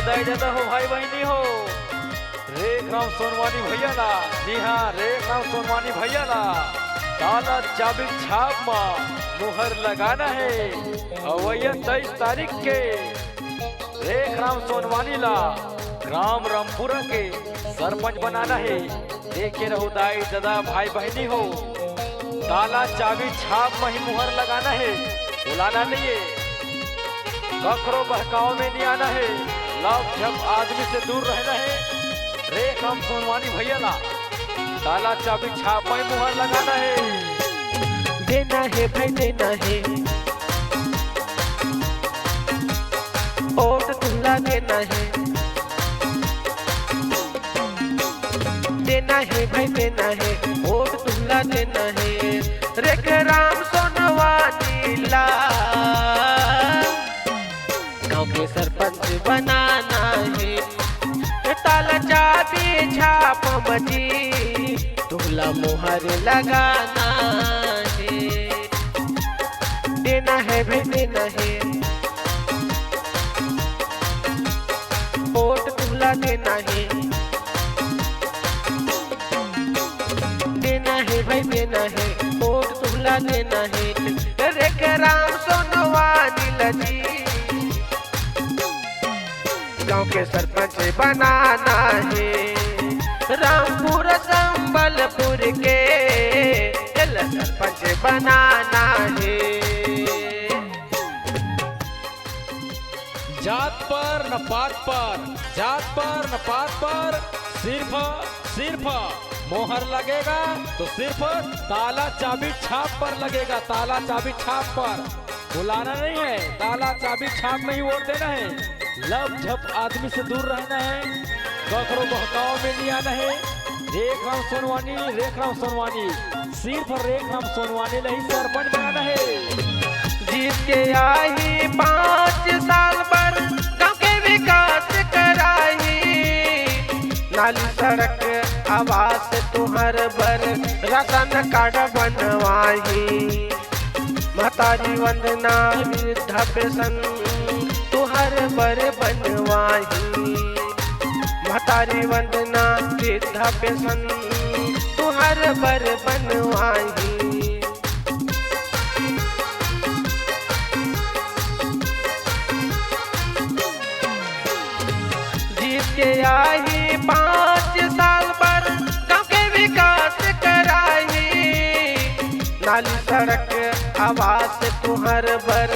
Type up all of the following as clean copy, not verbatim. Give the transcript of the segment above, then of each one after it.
दाई दादा हो भाई बहनी हो रेख राम सोनवानी भैया ला। जी हाँ, रेख राम सोनवानी भैया ला ताला चाबी छाप में मुहर लगाना है। अवैया 23 तारीख के रेख राम सोनवानी ला ग्राम रामपुरा के सरपंच बनाना है। देखे रहो दाई दादा भाई बहनी हो, ताला चाबी छाप में ही मुहर लगाना है। बुलाना नहीं है, ककरो बहकाव में नहीं आना है। लव जब आदमी से दूर रहना है। रेख राम सोनवानी भैया ला ताला चाबी छाप में मुहर लगाना है। देना है भाई देना है, वोट तुला देना है। देना है भाई देना है, वोट तुला देना है। रेख राम सोनवानी ला गाँव के सरपंच बनाना है। ताला चाबी छाप मजी तुला मुहर लगाना है। देना है भाई देना है, वोट तुला देना है। देना है भाई देना है, वोट तुला देना है। रेख राम सोनवानी लजी गाँव के सरपंच बनाना है। रामपुर संबलपुर के सरपंच बनाना है। जात पर न पात पर, जात पर न पात पर सिर्फ मोहर लगेगा तो सिर्फ ताला चाबी छाप पर लगेगा। ताला चाबी छाप पर बुलाना नहीं है, ताला चाबी छाप में ही वोट देना है। लव झप आदमी से दूर रहना है, ककरो बहकाव में नहीं आना है। रेख राम सोनवानी, रेख राम सोनवानी, सिर्फ रेख राम सोनवानी नहीं सरपंच बनाना है। जीत के आई 5 साल पर गाँव के विकास कराई। नाली सड़क आवास तुहर बर राशन कार्ड बनवाई। महतारी वंदना वृद्धा पेंशन तुहर बर बनवाई। महतारी वंदना वृद्धा पेंशन तुहर बर बनवाई। जीत के आई 5 साल पर गाँव के विकास कराई। नाली सड़क आवास तुहर बर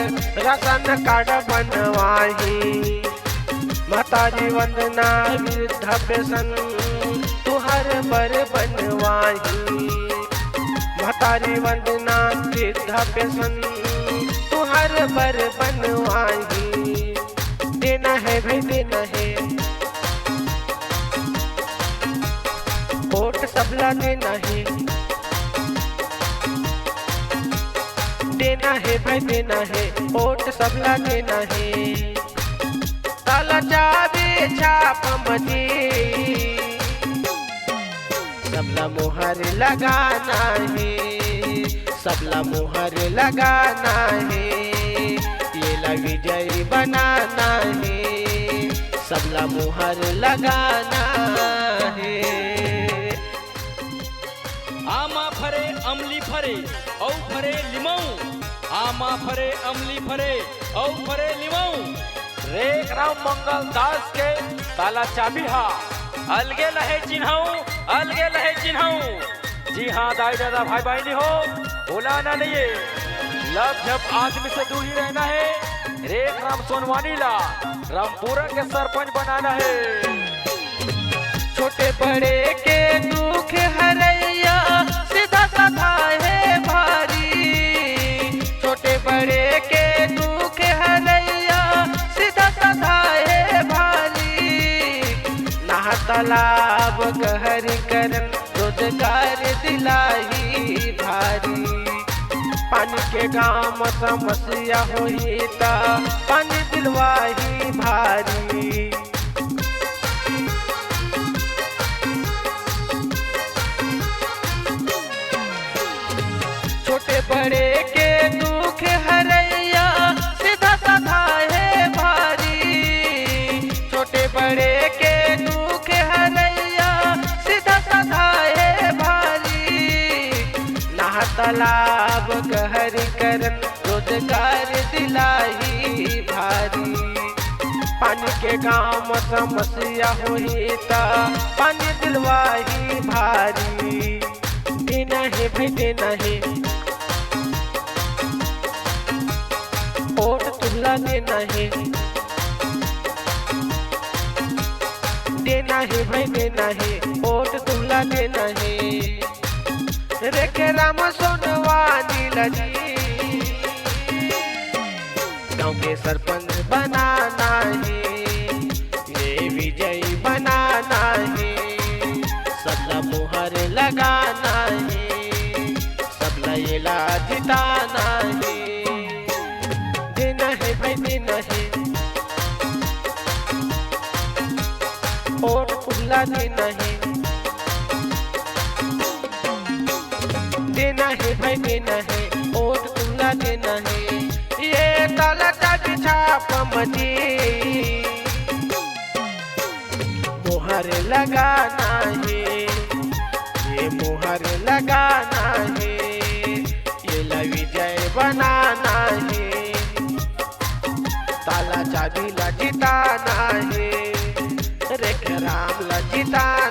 राशन कार्ड बनवाई। महतारी वंदना वृद्धा पेंशन तुहर बर बनवाई। महतारी वंदना वृद्धा पेंशन तुहर बर बनवाई। देना है भाई देना है, वोट सबला देना है। देना है भाई देना है, वोट सबला देना है। ताला चाबी छाप मजी सबला मुहर लगाना है। सबला मुहर लगाना है, ये ला विजयी बनाना है। सबला मुहर लगाना है। आमा फरे अमली फरे औ फरे लिमाऊ, आमा फरे अमली फरे औ फरे लिमाऊ। रेख राम मंगल दास के ताला चाबी हा अलगे लहे चिन्हाऊ, अलगे लहे चिन्हाऊ। जी हाँ दाई दादा भाई बहनी हो, बुलाना नहीं है। लव जब आदमी से दूर ही रहना है। रेख राम सोनवानी ला रामपुरा के सरपंच बनाना है। छोटे बड़े के दुख हरैया सीधा साधा है भारी। छोटे बड़े के दुख हरैया सीधा साधा है भारी। नहा तालाब गहर करन रोजगार दिलाई भारी। पानी के गाँव समस्या होई ता पानी दिलवाही भारी। छोटे बड़े के दुख हरैया सीधा साधा है भारी। छोटे तालाब गहरी करन रोजगार दिलाई भारी। पानी के गाँव में समस्या होई ता पानी दिलवाही भारी। देना है भाई देना है, वोट तुला देना है, देना है भाई देना है, वोट तुला देना है। रेखे राम सोनवानी लजी गाँव के सरपंच बनाना है, ये विजयी बनाना है। सबला मुहर लगाना है, सबला येला जिताना है। देना है भाई देना है, वोट खुला देना है, देना है भाई देना है, वोट खुला देना है। ये ताला चाबी छाप मजी मुहर लगाना है, ये मुहर लगाना है, ये ला विजय बनाना है। ताला चाबी ला जिताना है, रेख राम ला जिताना